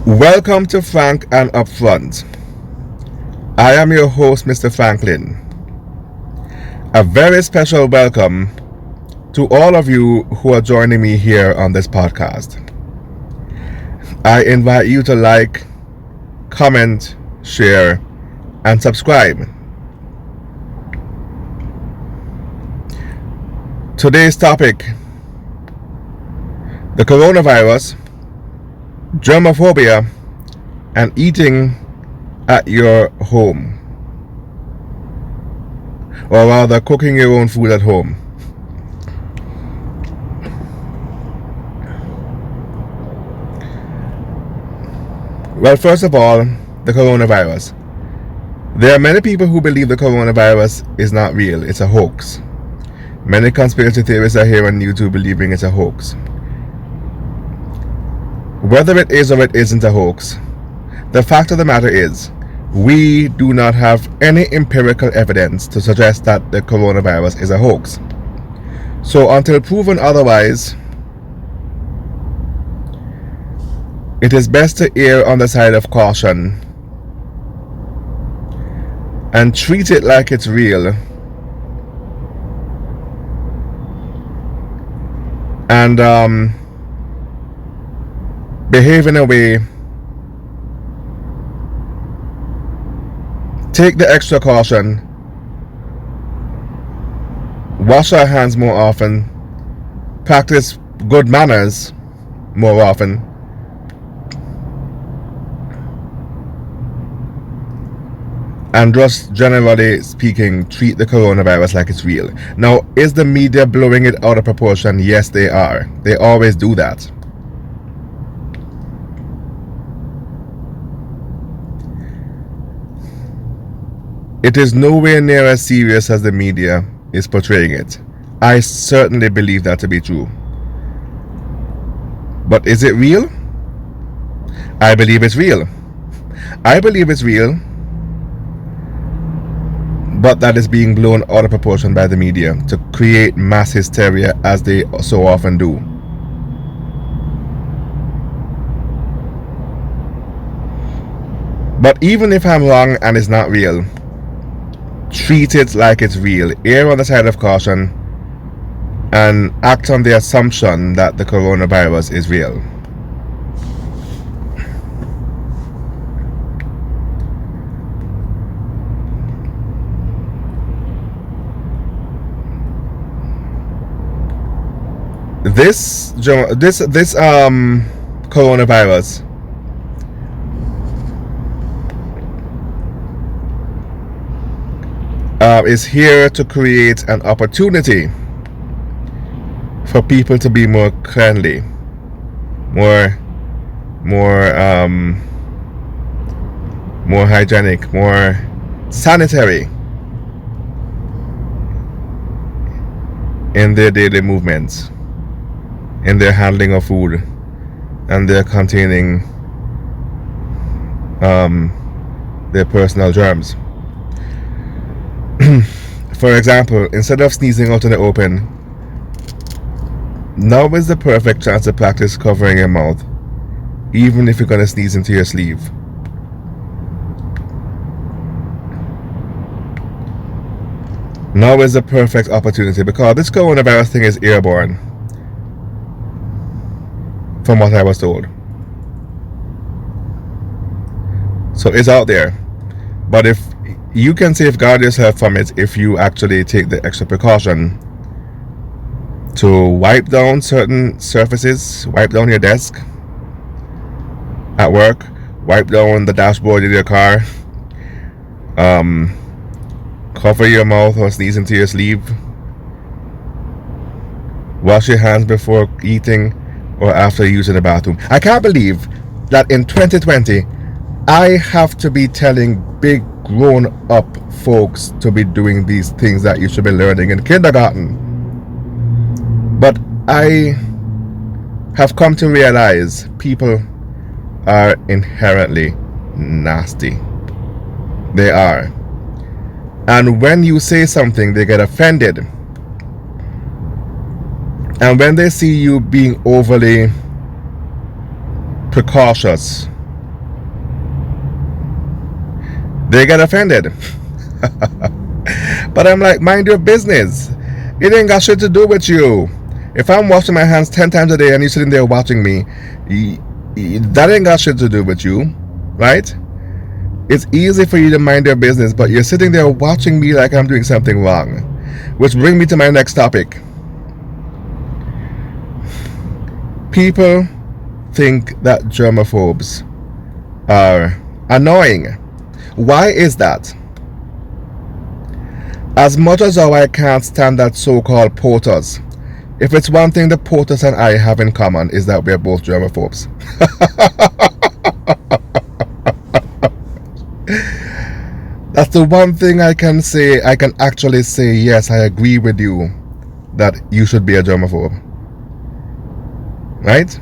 Welcome to Frank and Upfront. I am your host, Mr. Franklin. A very special welcome to all of you who are joining me here on this podcast. I invite you to like, comment, share, and subscribe. Today's topic: the coronavirus, germaphobia, and eating at your home, or rather cooking your own food at home. Well, first of all, the coronavirus. There are many people who believe the coronavirus is not real, it's a hoax. Many conspiracy theorists are here on YouTube believing it's a hoax. Whether it is or it isn't a hoax, the fact of the matter is, we do not have any empirical evidence to suggest that the coronavirus is a hoax. So until proven otherwise, it is best to err on the side of caution and treat it like it's real, and behave in a way, take the extra caution, wash our hands more often, practice good manners more often, and just generally speaking, treat the coronavirus like it's real. Now, is the media blowing it out of proportion? Yes, they are. They always do that. It is nowhere near as serious as the media is portraying it. I certainly believe that to be true. But is it real? I believe it's real. I believe it's real, but that is being blown out of proportion by the media to create mass hysteria, as they so often do. But even if I'm wrong and it's not real, treat it like it's real. Err on the side of caution and act on the assumption that the coronavirus is real. This coronavirus is here to create an opportunity for people to be more cleanly, more hygienic, more sanitary in their daily movements, in their handling of food, and their containing their personal germs. For example, instead of sneezing out in the open, now is the perfect chance to practice covering your mouth, even if you're going to sneeze into your sleeve. Now is the perfect opportunity, because this coronavirus thing is airborne, from what I was told. So it's out there. But if you can safeguard yourself from it if you actually take the extra precaution to wipe down certain surfaces, wipe down your desk at work, wipe down the dashboard in your car, cover your mouth or sneeze into your sleeve, wash your hands before eating or after using the bathroom. I can't believe that in 2020 I have to be telling big grown-up folks to be doing these things that you should be learning in kindergarten. But I have come to realize people are inherently nasty. They are. And when you say something, they get offended. And when they see you being overly precautious They get offended. But I'm like, mind your business. It ain't got shit to do with you. If I'm washing my hands 10 times a day and you're sitting there watching me, that ain't got shit to do with you, right? It's easy for you to mind your business, but you're sitting there watching me like I'm doing something wrong. Which brings me to my next topic. People think that germaphobes are annoying. Why is that? As much as how I can't stand that so-called porters, if it's one thing the porters and I have in common is that we're both germaphobes. That's the one thing I can say. I can actually say, yes, I agree with you that you should be a germaphobe. Right?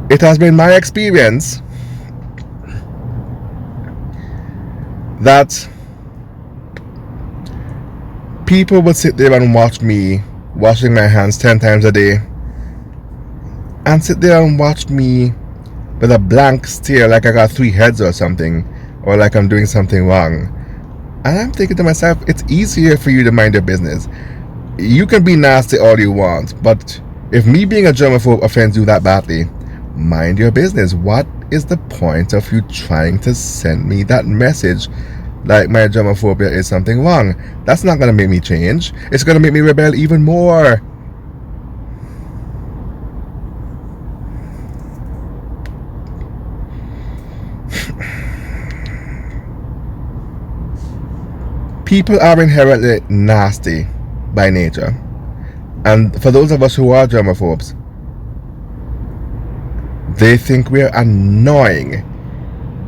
It has been my experience that people would sit there and watch me washing my hands 10 times a day and sit there and watch me with a blank stare like I got 3 heads or something, or like I'm doing something wrong. And I'm thinking to myself, it's easier for you to mind your business. You can be nasty all you want, but if me being a germaphobe offends you that badly, mind your business. What is the point of you trying to send me that message like my germophobia is something wrong? That's not going to make me change. It's going to make me rebel even more. People are inherently nasty by nature. And for those of us who are germaphobes, they think we're annoying.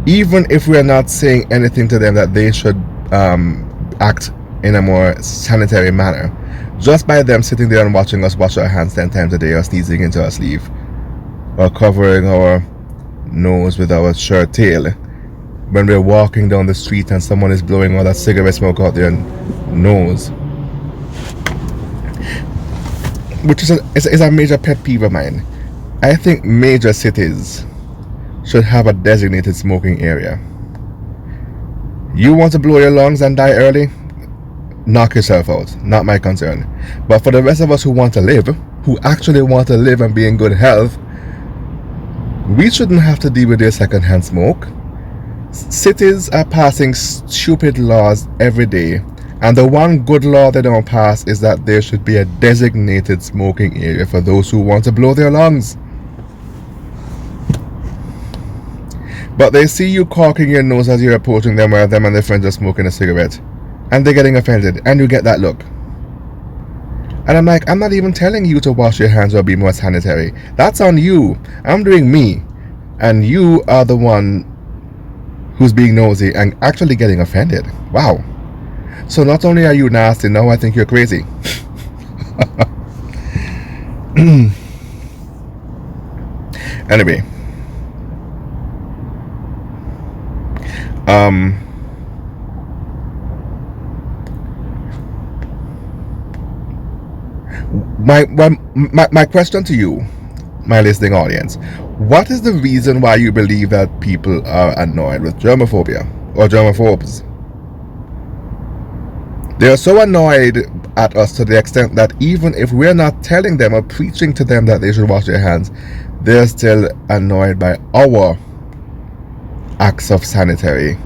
Even if we're not saying anything to them that they should act in a more sanitary manner. Just by them sitting there and watching us wash our hands 10 times a day, or sneezing into our sleeve, or covering our nose with our shirt tail when we're walking down the street and someone is blowing all that cigarette smoke out their nose, which is a major pet peeve of mine. I think major cities should have a designated smoking area. You want to blow your lungs and die early? Knock yourself out. Not my concern. But for the rest of us who want to live, who actually want to live and be in good health, we shouldn't have to deal with their secondhand smoke. Cities are passing stupid laws every day, and the one good law they don't pass is that there should be a designated smoking area for those who want to blow their lungs. But they see you corking your nose as you're approaching them, while them and their friends are smoking a cigarette, and they're getting offended, and you get that look. And I'm like, I'm not even telling you to wash your hands or be more sanitary. That's on you. I'm doing me, and you are the one who's being nosy and actually getting offended. Wow. So not only are you nasty, now I think you're crazy. Anyway, my question to you, my listening audience, what is the reason why you believe that people are annoyed with germophobia or germaphobes? They are so annoyed at us to the extent that even if we're not telling them or preaching to them that they should wash their hands, they're still annoyed by our acts of sanitary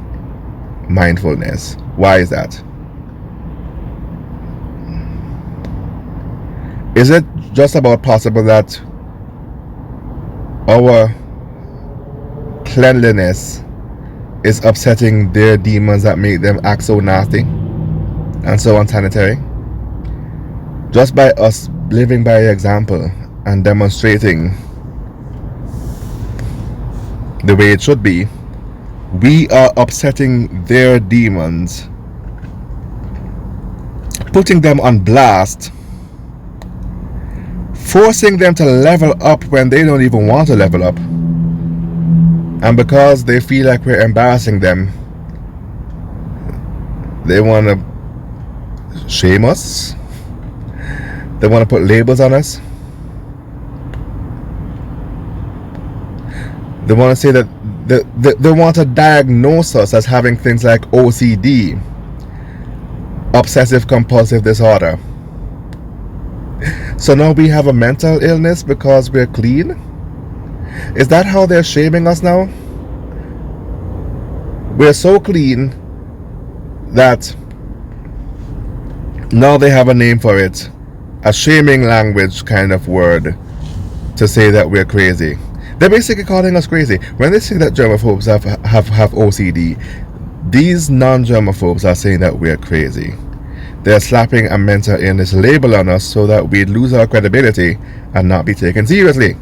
mindfulness. Why is that? Is it just about possible that our cleanliness is upsetting their demons that make them act so nasty and so unsanitary? Just by us living by example and demonstrating the way it should be, we are upsetting their demons, putting them on blast, forcing them to level up when they don't even want to level up. And because they feel like we're embarrassing them, they want to shame us. They want to put labels on us. They want to say that they want to diagnose us as having things like OCD, obsessive compulsive disorder. So now we have a mental illness because we're clean? Is that how they're shaming us now? We're so clean that now they have a name for it, a shaming language kind of word to say that we're crazy. They're basically calling us crazy. When they say that germaphobes have OCD, these non-germaphobes are saying that we're crazy. They're slapping a mental illness label on us so that we'd lose our credibility and not be taken seriously.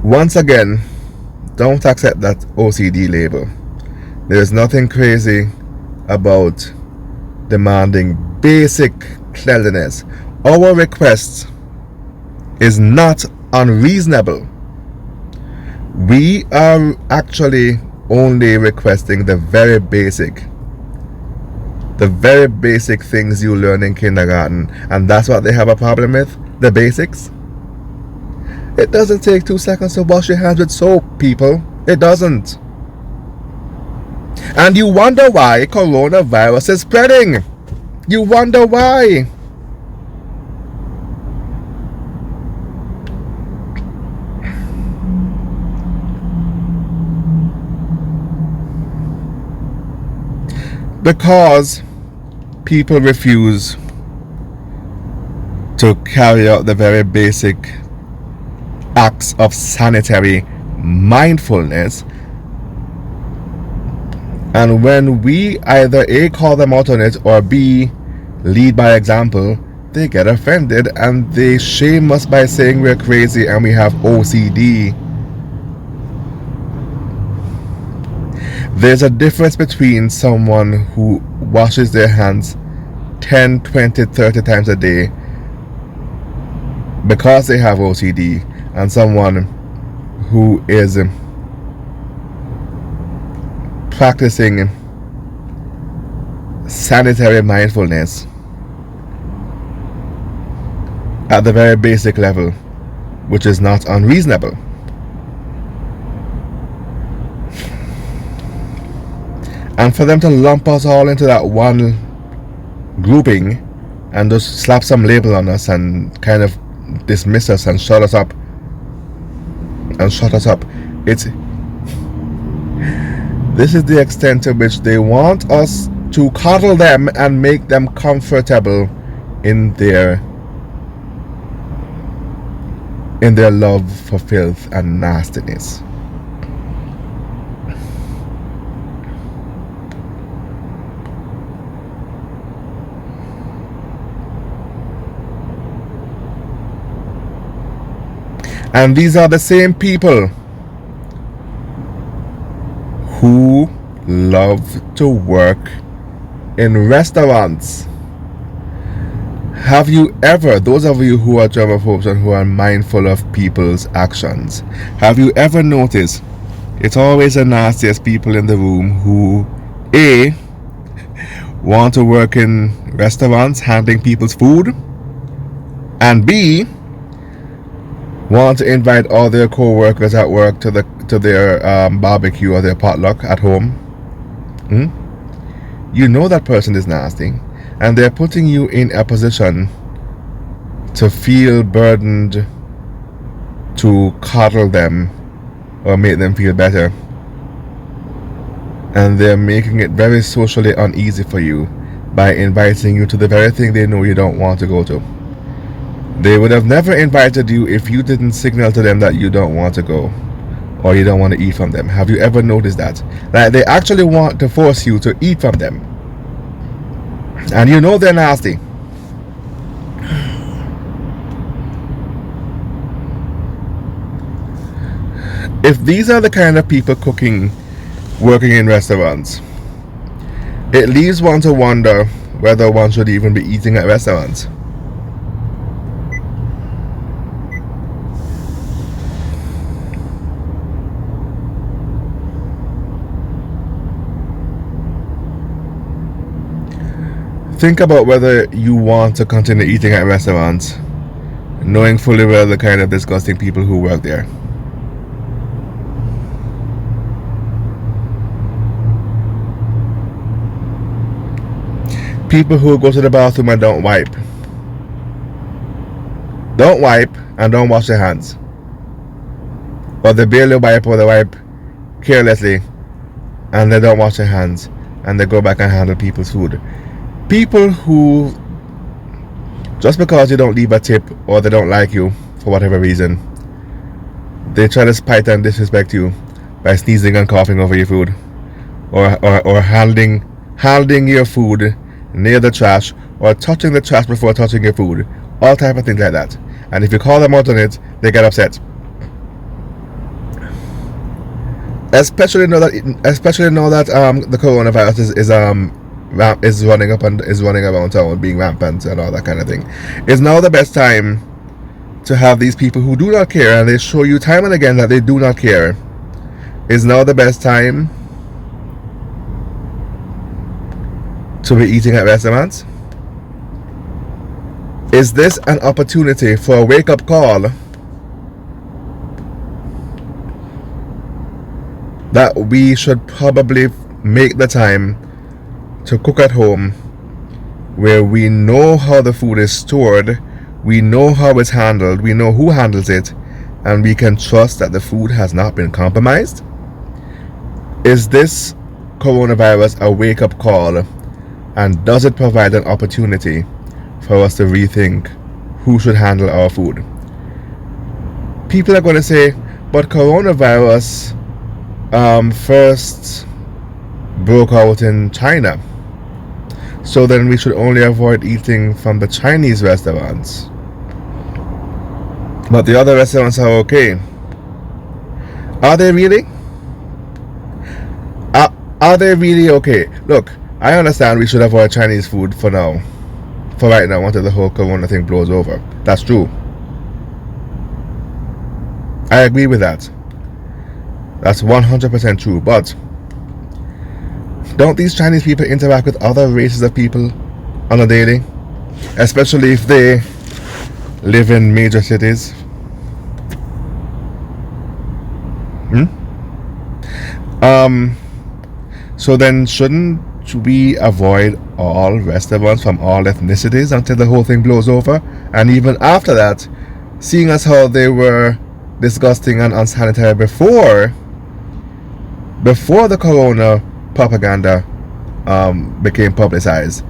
Once again, don't accept that OCD label. There's nothing crazy about demanding basic cleanliness. Our request is not unreasonable. We are actually only requesting the very basic things you learn in kindergarten, and that's what they have a problem with, the basics. It doesn't take 2 seconds to wash your hands with soap, people. It doesn't. And you wonder why coronavirus is spreading. You wonder why. Because people refuse to carry out the very basic acts of sanitary mindfulness. And when we either A, call them out on it, or B, lead by example, they get offended and they shame us by saying we're crazy and we have OCD. There's a difference between someone who washes their hands 10, 20, 30 times a day because they have OCD and someone who is practicing sanitary mindfulness at the very basic level, which is not unreasonable. And for them to lump us all into that one grouping and just slap some label on us and kind of dismiss us and shut us up, this is the extent to which they want us to coddle them and make them comfortable in their love for filth and nastiness. And these are the same people who love to work in restaurants. Have you ever, those of you who are germaphobes and who are mindful of people's actions, have you ever noticed it's always the nastiest people in the room who A, want to work in restaurants handling people's food, and B, want to invite all their co-workers at work to their barbecue or their potluck at home? You know that person is nasty, and they're putting you in a position to feel burdened to coddle them or make them feel better, and they're making it very socially uneasy for you by inviting you to the very thing they know you don't want to go to. They would have never invited you if you didn't signal to them that you don't want to go or you don't want to eat from them. Have you ever noticed that? Like, they actually want to force you to eat from them, and you know they're nasty. If these are the kind of people working in restaurants, it leaves one to wonder whether one should even be eating at restaurants. Think about whether you want to continue eating at restaurants, knowing fully well the kind of disgusting people who work there. People who go to the bathroom and don't wipe. Don't wipe and don't wash their hands. Or they barely wipe or they wipe carelessly and they don't wash their hands and they go back and handle people's food. People who, just because you don't leave a tip or they don't like you for whatever reason, they try to spite and disrespect you by sneezing and coughing over your food, or handling your food near the trash, or touching the trash before touching your food. All type of things like that. And if you call them out on it, they get upset. Especially now that the coronavirus is running around town, being rampant and all that kind of thing. Is now the best time to have these people who do not care, and they show you time and again that they do not care. Is now the best time to be eating at restaurants? Is this an opportunity for a wake-up call that we should probably make the time to cook at home, where we know how the food is stored, we know how it's handled, we know who handles it, and we can trust that the food has not been compromised? Is this coronavirus a wake-up call, and does it provide an opportunity for us to rethink who should handle our food? People are going to say, but coronavirus first broke out in China, so then we should only avoid eating from the Chinese restaurants, but the other restaurants are okay. Are they really? Are they really okay? Look, I understand we should avoid Chinese food for right now, until the whole corona thing blows over. That's true. I agree with that. That's 100% true. But don't these Chinese people interact with other races of people on a daily? Especially if they live in major cities. So then shouldn't we avoid all restaurants from all ethnicities until the whole thing blows over? And even after that, seeing as how they were disgusting and unsanitary before the corona propaganda became publicized,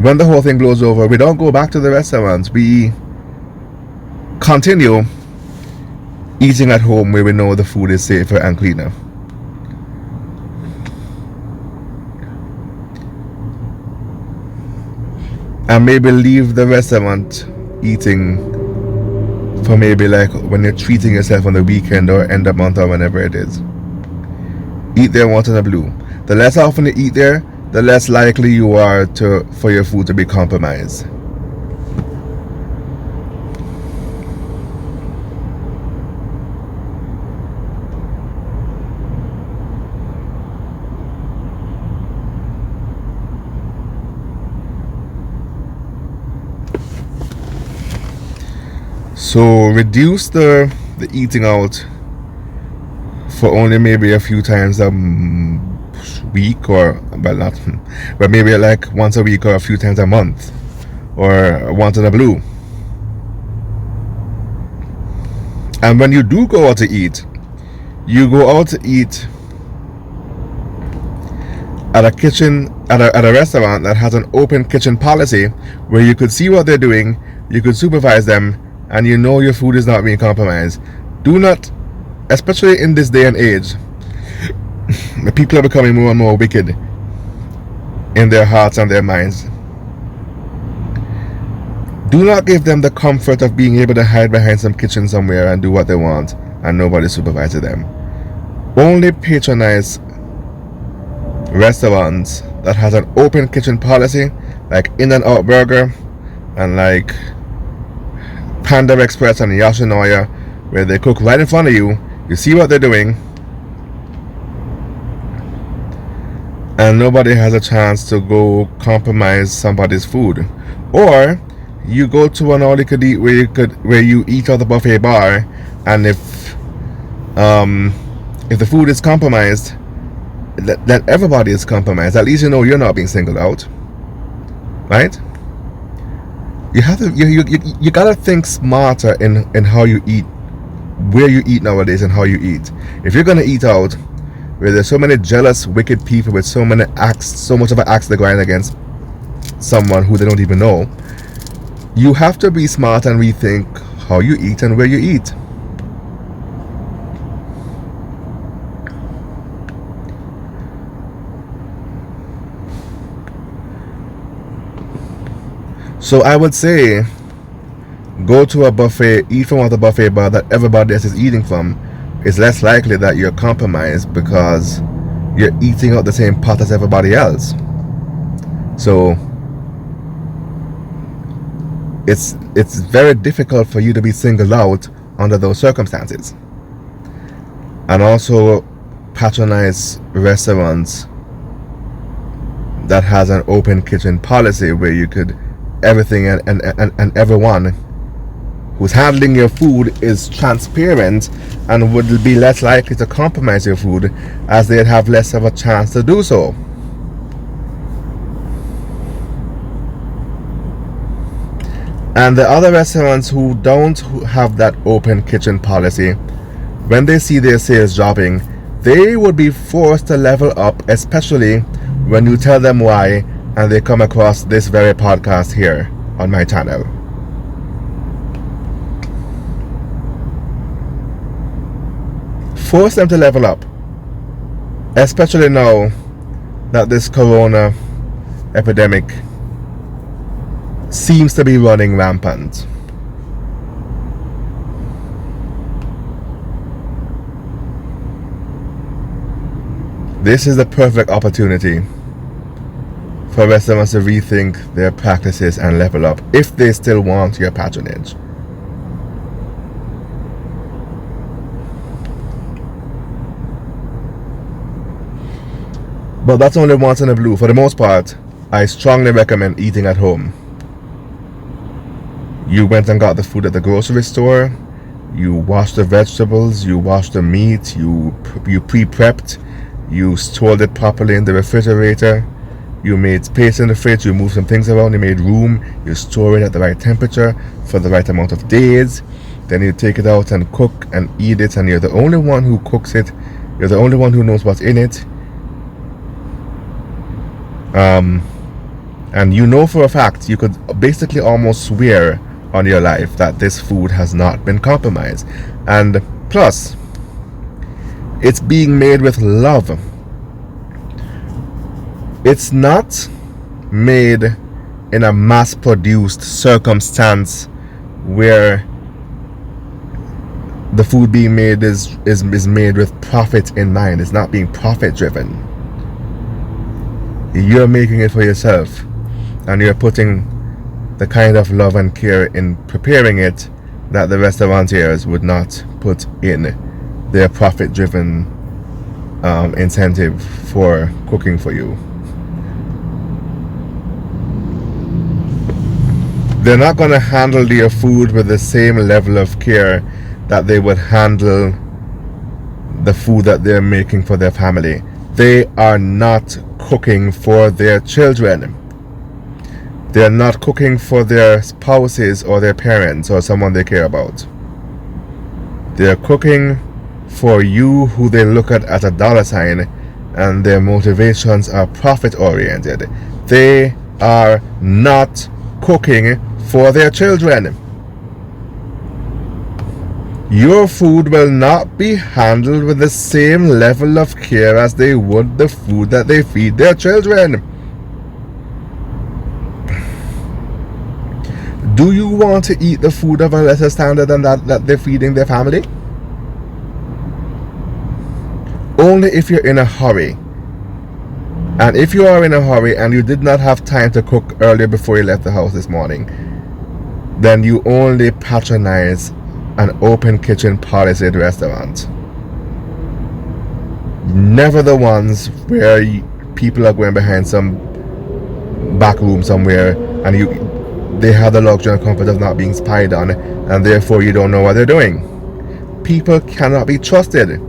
when the whole thing blows over, we don't go back to the restaurants. We continue eating at home, where we know the food is safer and cleaner. And maybe leave the restaurant eating for maybe like when you're treating yourself on the weekend or end of month or whenever it is. Eat there once in a blue. The less often you eat there, the less likely you are for your food to be compromised. So reduce the eating out for only maybe a few times a week, or well, not, but maybe like once a week or a few times a month, or once in a blue. And when you do go out to eat, you go out to eat at a restaurant that has an open kitchen policy, where you could see what they're doing, you could supervise them, and you know your food is not being compromised. Do not, especially in this day and age, the people are becoming more and more wicked in their hearts and their minds. Do not give them the comfort of being able to hide behind some kitchen somewhere and do what they want and nobody supervises them. Only patronize restaurants that has an open kitchen policy, like In-N-Out Burger and like Panda Express and Yoshinoya, where they cook right in front of you. You see what they're doing, and nobody has a chance to go compromise somebody's food. Or you go to an all you could eat where you eat at the buffet bar, and if the food is compromised, that everybody is compromised. At least you know you're not being singled out, right? You have to you gotta think smarter in how you eat, where you eat nowadays, and how you eat. If you're gonna eat out where there's so many jealous, wicked people with so many acts, so much of an axe to grind against someone who they don't even know, you have to be smart and rethink how you eat and where you eat. So I would say, go to a buffet, eat from a buffet bar that everybody else is eating from. It's less likely that you're compromised because you're eating out the same pot as everybody else. So it's very difficult for you to be singled out under those circumstances. And also patronize restaurants that has an open kitchen policy where you could everything and everyone who's handling your food is transparent and would be less likely to compromise your food, as they'd have less of a chance to do so. And the other restaurants who don't have that open kitchen policy, when they see their sales dropping, they would be forced to level up, especially when you tell them why and they come across this very podcast here on my channel. Force them to level up, especially now that this corona epidemic seems to be running rampant. This is the perfect opportunity for restaurants to rethink their practices and level up if they still want your patronage. But that's only once in a blue. For the most part, I strongly recommend eating at home. You went and got the food at the grocery store, you washed the vegetables, you washed the meat, you pre-prepped, you stored it properly in the refrigerator, you made space in the fridge, you moved some things around, you made room, you store it at the right temperature for the right amount of days, then you take it out and cook and eat it, and you're the only one who cooks it, you're the only one who knows what's in it. And you know for a fact, you could basically almost swear on your life that this food has not been compromised. And plus, it's being made with love. It's not made in a mass-produced circumstance where the food being made is made with profit in mind. It's not being profit-driven. You're making it for yourself, and you're putting the kind of love and care in preparing it that the restaurateurs would not put in their profit-driven incentive for cooking for you. They're not going to handle your food with the same level of care that they would handle the food that they're making for their family. They are not cooking for their children. They're not cooking for their spouses or their parents or someone they care about. They're cooking for you, who they look at a dollar sign, and their motivations are profit oriented. They are not cooking for their children. Your food will not be handled with the same level of care as they would the food that they feed their children. Do you want to eat the food of a lesser standard than that they're feeding their family? Only if you're in a hurry. And if you are in a hurry and you did not have time to cook earlier before you left the house this morning, then you only patronize an open kitchen policy restaurant. Never the ones where people are going behind some back room somewhere, and they have the luxury and comfort of not being spied on, and therefore you don't know what they're doing. People cannot be trusted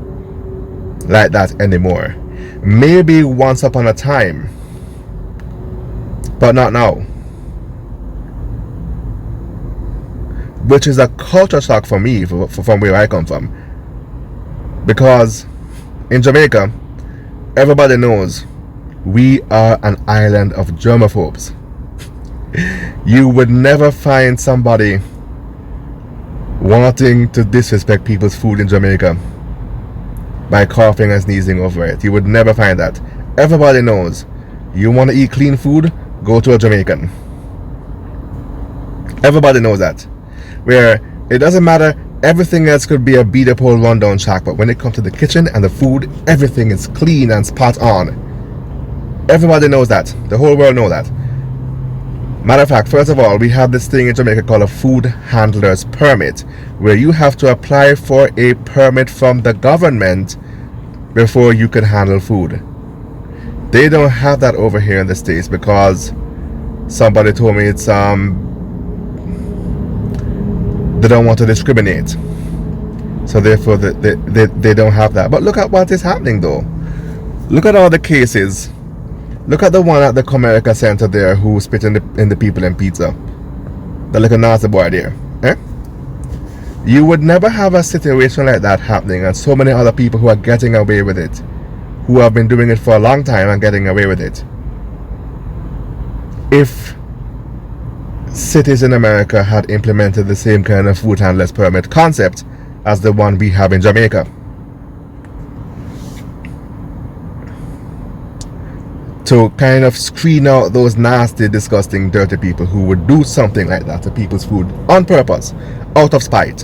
like that anymore. Maybe once upon a time, but not now. Which is a culture shock for me, from where I come from. Because in Jamaica, everybody knows we are an island of germaphobes. You would never find somebody wanting to disrespect people's food in Jamaica by coughing and sneezing over it. You would never find that. Everybody knows you want to eat clean food, go to a Jamaican. Everybody knows that. Where it doesn't matter, everything else could be a beat up old rundown shack, but when it comes to the kitchen and the food, everything is clean and spot on. Everybody knows that. The whole world knows that. Matter of fact, first of all, we have this thing in Jamaica called a food handler's permit, where you have to apply for a permit from the government before you can handle food. They don't have that over here in the States because somebody told me it's they don't want to discriminate, so therefore they don't have that. But look at what is happening though. Look at all the cases. Look at the one at the Comerica Center there who spit in the people in pizza. The little nasty boy there. You would never have a situation like that happening, and so many other people who are getting away with it, who have been doing it for a long time and getting away with it. If cities in America had implemented the same kind of food handlers permit concept as the one we have in Jamaica, to kind of screen out those nasty, disgusting, dirty people who would do something like that to people's food on purpose, out of spite.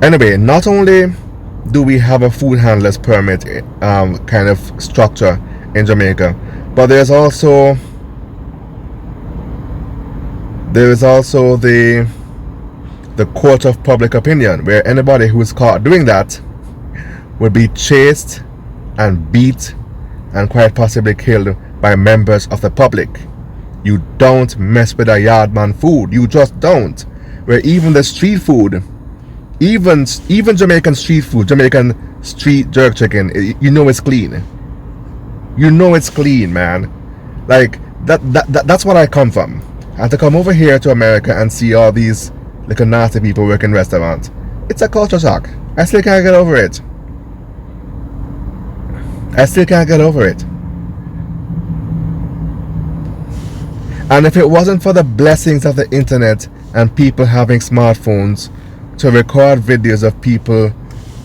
Anyway, not only do we have a food handler's permit kind of structure in Jamaica, but there's also the court of public opinion, where anybody who is caught doing that would be chased and beat and quite possibly killed by members of the public. You don't mess with a yardman food. You just don't. Where even the street food, even Jamaican street food, Jamaican street jerk chicken, you know it's clean. You know it's clean, man. Like that's what I come from. And to come over here to America and see all these little nasty people working restaurants, it's a culture shock. I still can't get over it. I still can't get over it. And if it wasn't for the blessings of the internet and people having smartphones to record videos of people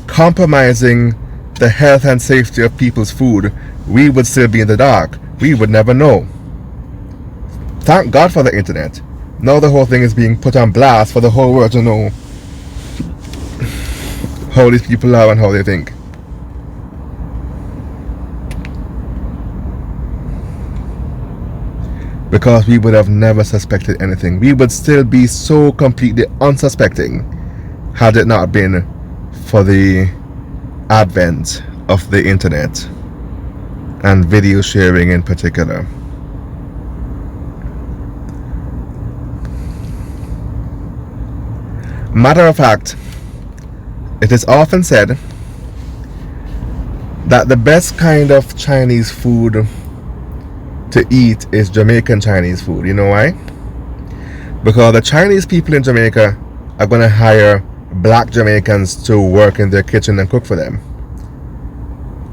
compromising the health and safety of people's food, we would still be in the dark. We would never know. Thank God for the internet. Now the whole thing is being put on blast for the whole world to know how these people are and how they think. Because we would have never suspected anything. We would still be so completely unsuspecting had it not been for the advent of the internet and video sharing in particular. Matter of fact, it is often said that the best kind of Chinese food to eat is Jamaican Chinese food. You know why? Because the Chinese people in Jamaica are going to hire black Jamaicans to work in their kitchen and cook for them.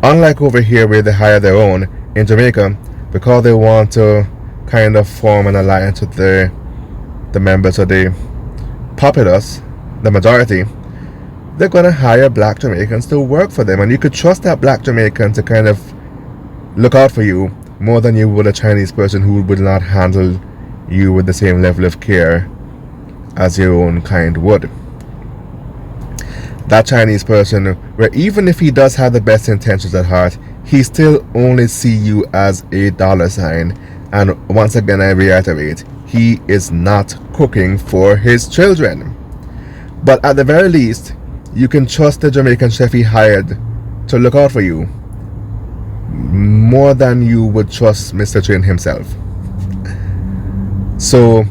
Unlike over here where they hire their own, in Jamaica, because they want to kind of form an alliance with the members of the populace, the majority, they're going to hire black Jamaicans to work for them. And you could trust that black Jamaican to kind of look out for you more than you would a Chinese person who would not handle you with the same level of care as your own kind would. That Chinese person, where even if he does have the best intentions at heart, he still only see you as a dollar sign. And once again, I reiterate, he is not cooking for his children. But at the very least, you can trust the Jamaican chef he hired to look out for you more than you would trust Mr. Chin himself. So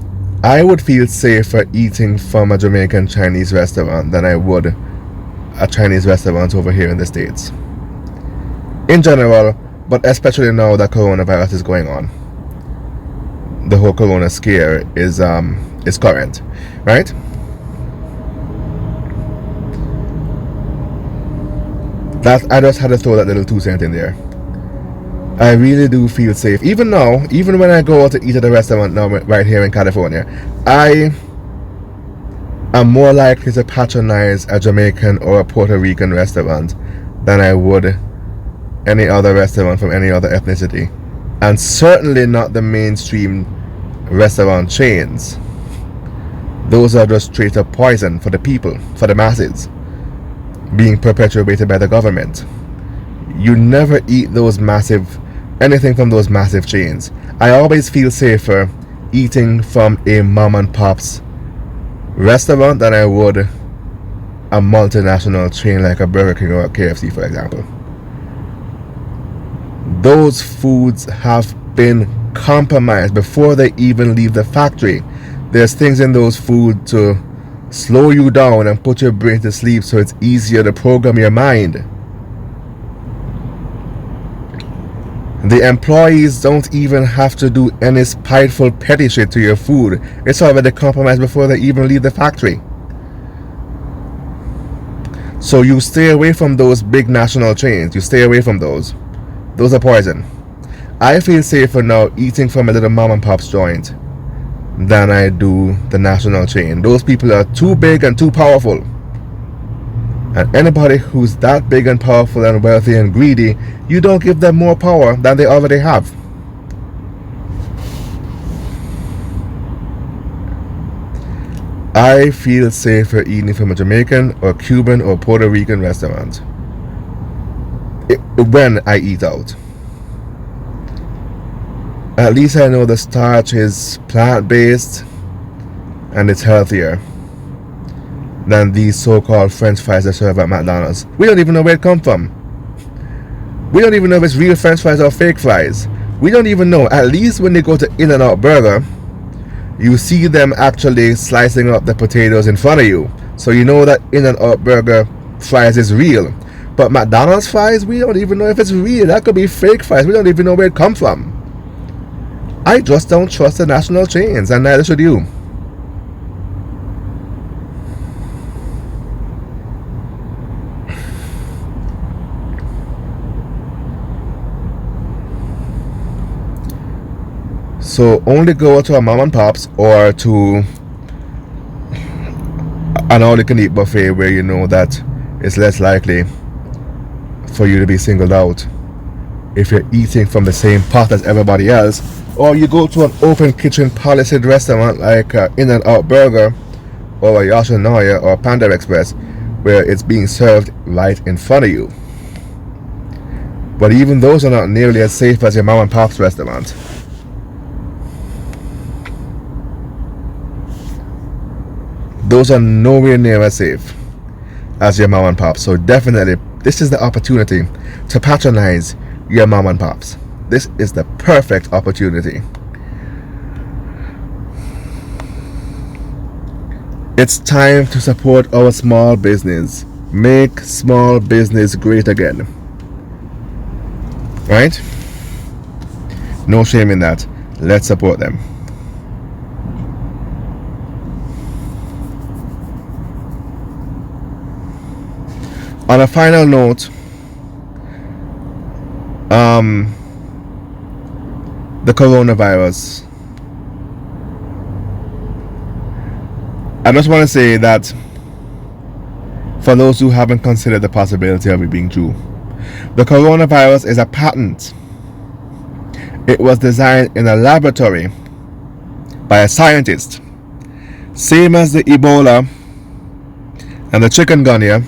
I would feel safer eating from a Jamaican Chinese restaurant than I would a Chinese restaurant over here in the States. In general, but especially now that coronavirus is going on. The whole corona scare is current, right? That I just had to throw that little 2 cents in there. I really do feel safe. Even now, even when I go out to eat at a restaurant now right here in California, I am more likely to patronize a Jamaican or a Puerto Rican restaurant than I would any other restaurant from any other ethnicity. And certainly not the mainstream restaurant chains. Those are just straight up poison for the people, for the masses, being perpetuated by the government. You never eat anything from those massive chains. I always feel safer eating from a mom and pop's restaurant than I would a multinational chain like a Burger King or a KFC, for example. Those foods have been compromised before they even leave the factory. There's things in those foods to slow you down and put your brain to sleep so it's easier to program your mind. The employees don't even have to do any spiteful petty shit to your food. It's already compromised before they even leave the factory. So you stay away from those big national chains. You stay away from those. Those are poison. I feel safer now eating from a little mom and pop's joint than I do the national chain. Those people are too big and too powerful. And anybody who's that big and powerful and wealthy and greedy, you don't give them more power than they already have. I feel safer eating from a Jamaican or Cuban or Puerto Rican restaurant when I eat out. At least I know the starch is plant-based and it's healthier than these so-called French fries they serve at McDonald's. We don't even know where it comes from. We don't even know if it's real French fries or fake fries. We don't even know. At least when they go to In-N-Out Burger, you see them actually slicing up the potatoes in front of you. So you know that In-N-Out Burger fries is real. But McDonald's fries, we don't even know if it's real. That could be fake fries. We don't even know where it comes from. I just don't trust the national chains, and neither should you. So only go to a mom and pop's or to an all-you-can-eat buffet where you know that it's less likely for you to be singled out if you're eating from the same pot as everybody else. Or you go to an open kitchen policed restaurant like In-N-Out Burger or a Yoshinoya or Panda Express where it's being served right in front of you. But even those are not nearly as safe as your mom and pop's restaurant. Those are nowhere near as safe as your mom and pop. So definitely, this is the opportunity to patronize your mom and pops. This is the perfect opportunity. It's time to support our small business. Make small business great again. Right? No shame in that. Let's support them. On a final note, the coronavirus. I just want to say that for those who haven't considered the possibility of it being true, the coronavirus is a patent. It was designed in a laboratory by a scientist, same as the Ebola and the chikungunya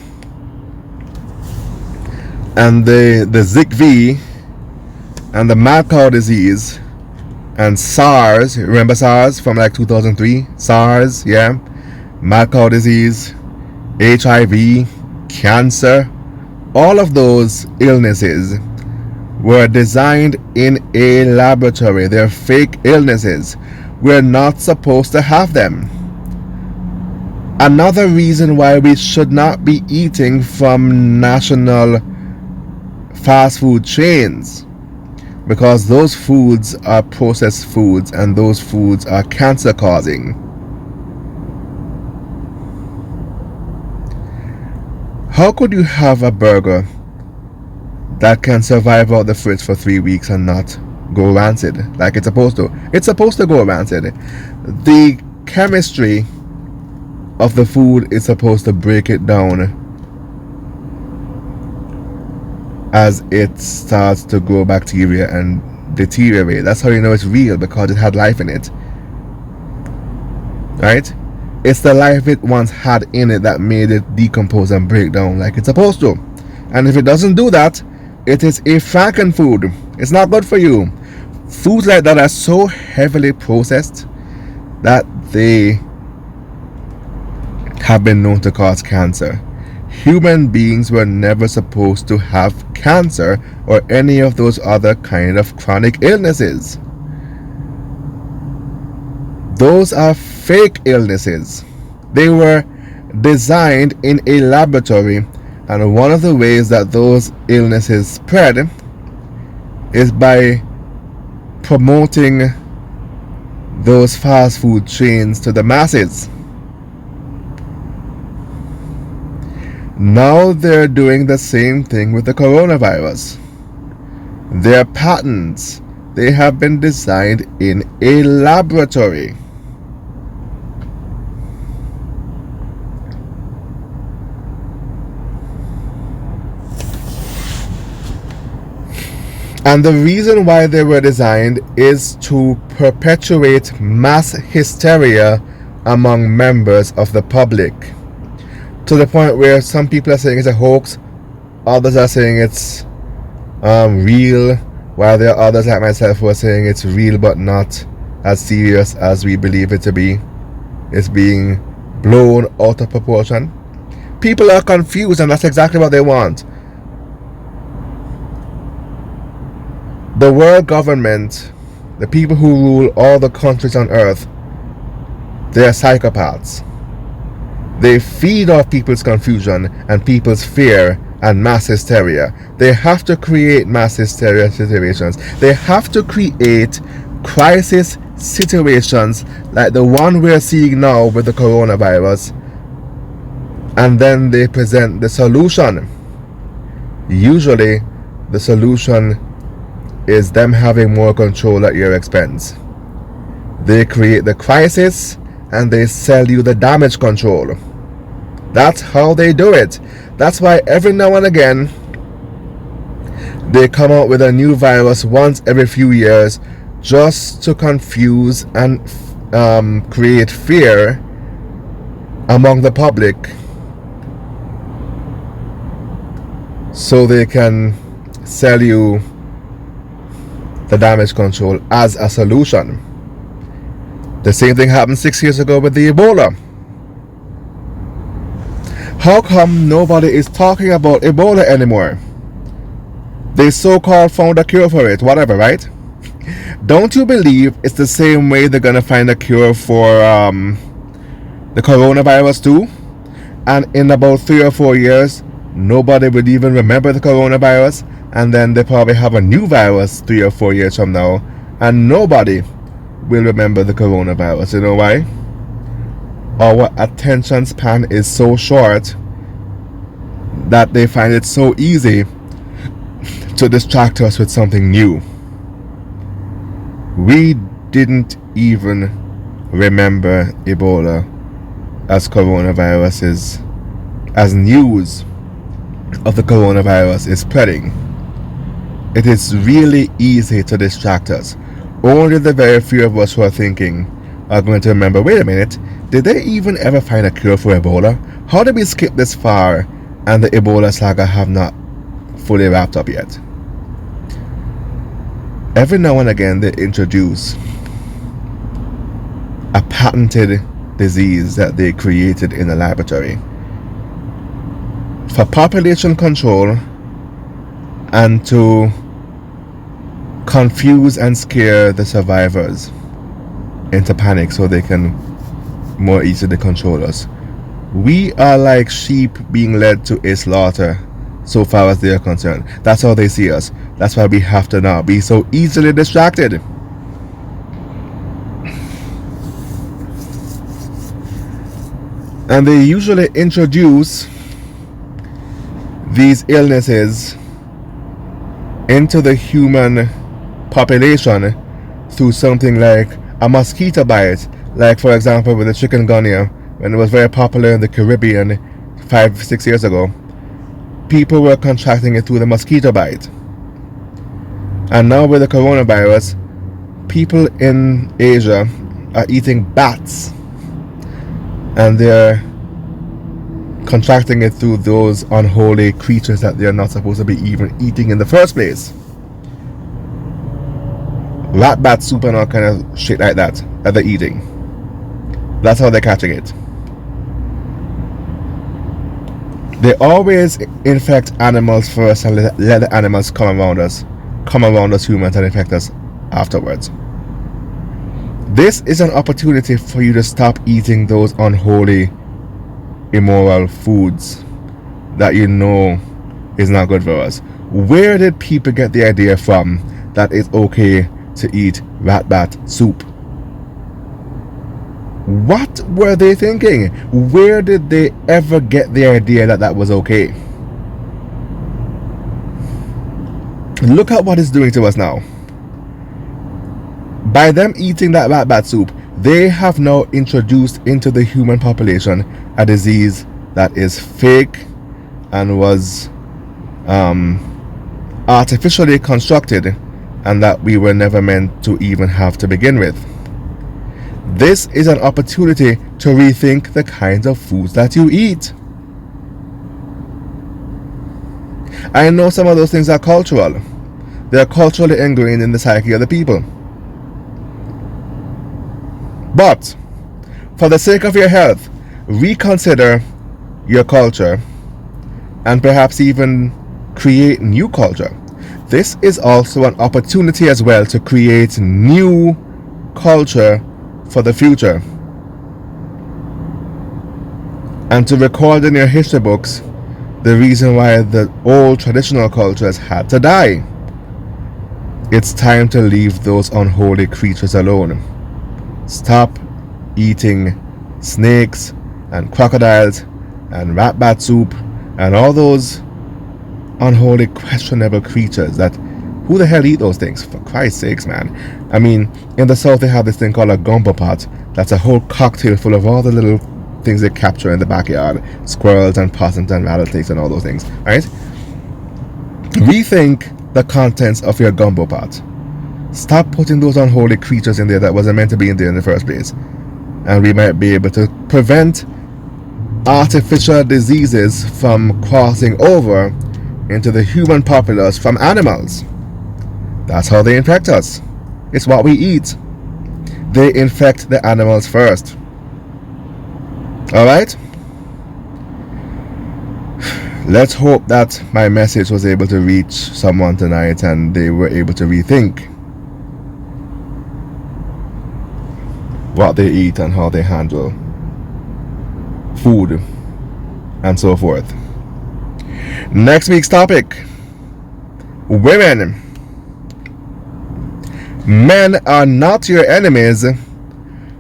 and the ZIKV and the mad cow disease and SARS. Remember SARS from like 2003? SARS, yeah. Mad cow disease, HIV, cancer, all of those illnesses were designed in a laboratory. They're fake illnesses. We're not supposed to have them. Another reason why we should not be eating from national fast food chains, because those foods are processed foods and those foods are cancer causing. How could you have a burger that can survive out the fridge for 3 weeks and not go rancid like it's supposed to? It's supposed to go rancid. The chemistry of the food is supposed to break it down as it starts to grow bacteria and deteriorate. That's how you know it's real, because it had life in it. Right? It's the life it once had in it that made it decompose and break down like it's supposed to. And if it doesn't do that, it is a franken food. It's not good for you. Foods like that are so heavily processed that they have been known to cause cancer. Human beings were never supposed to have cancer or any of those other kind of chronic illnesses. Those are fake illnesses. They were designed in a laboratory, and one of the ways that those illnesses spread is by promoting those fast food chains to the masses. Now they're doing the same thing with the coronavirus. Their patents, they have been designed in a laboratory. And the reason why they were designed is to perpetuate mass hysteria among members of the public, to the point where some people are saying it's a hoax, others are saying it's real, while there are others like myself who are saying it's real but not as serious as we believe it to be. It's being blown out of proportion. People are confused, and that's exactly what they want. The world government, the people who rule all the countries on earth, they are psychopaths. They feed off people's confusion and people's fear and mass hysteria. They have to create mass hysteria situations. They have to create crisis situations like the one we're seeing now with the coronavirus, and then they present the solution. Usually the solution is them having more control at your expense. They create the crisis and they sell you the damage control. That's how they do it. That's why every now and again they come out with a new virus once every few years, just to confuse and create fear among the public, so they can sell you the damage control as a solution. The same thing happened 6 years ago with the Ebola. How come nobody is talking about Ebola anymore? They so-called found a cure for it, whatever, right? Don't you believe it's the same way they're gonna find a cure for the coronavirus too? And in about 3 or 4 years, nobody would even remember the coronavirus, and then they probably have a new virus 3 or 4 years from now, and nobody will remember the coronavirus. You know why? Our attention span is so short that they find it so easy to distract us with something new. We didn't even remember Ebola as coronaviruses, as news of the coronavirus is spreading. It is really easy to distract us. Only the very few of us who are thinking are going to remember, wait a minute, did they even ever find a cure for Ebola? How did we skip this far and the Ebola saga have not fully wrapped up yet. Every now and again they introduce a patented disease that they created in a laboratory for population control and to confuse and scare the survivors into panic so they can more easily control us. We are like sheep being led to a slaughter so far as they are concerned. That's how they see us. That's why we have to not be so easily distracted. And they usually introduce these illnesses into the human population through something like a mosquito bite, like for example with the chikungunya, when it was very popular in the Caribbean 5-6 years ago. People were contracting it through the mosquito bite. And now with the coronavirus, people in Asia are eating bats, and they're contracting it through those unholy creatures that they're not supposed to be even eating in the first place. Rat bat soup and all kind of shit like that they're eating. That's how they're catching it. They always infect animals first and let the animals come around us humans, and infect us afterwards. This is an opportunity for you to stop eating those unholy, immoral foods that you know is not good for us. Where did people get the idea from that it's okay to eat rat bat soup? What were they thinking? Where did they ever get the idea that that was okay? Look at what it's doing to us now. By them eating that rat bat soup, they have now introduced into the human population a disease that is fake and was artificially constructed, and that we were never meant to even have to begin with. This is an opportunity to rethink the kinds of foods that you eat. I know some of those things are cultural. They are culturally ingrained in the psyche of the people. But for the sake of your health, reconsider your culture and perhaps even create new culture. This is also an opportunity as well to create new culture for the future, and to record in your history books the reason why the old traditional cultures had to die. It's time to leave those unholy creatures alone. Stop eating snakes and crocodiles and rat bat soup and all those unholy, questionable creatures. That who the hell eat those things? For Christ's sakes, man. I mean, in the South they have this thing called a gumbo pot. That's a whole cocktail full of all the little things they capture in the backyard. Squirrels and possums and rattlesnakes and all those things. Alright? Rethink the contents of your gumbo pot. Stop putting those unholy creatures in there that wasn't meant to be in there in the first place. And we might be able to prevent artificial diseases from crossing over into the human populace from animals. That's how they infect us. It's what we eat. They infect the animals first. Alright? Let's hope that my message was able to reach someone tonight and they were able to rethink what they eat and how they handle food and so forth. Next week's topic: women. Men are not your enemies.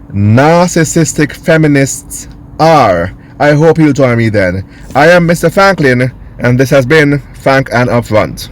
Narcissistic feminists are. I hope you'll join me then. I am Mr. Franklin, and this has been Frank and Upfront.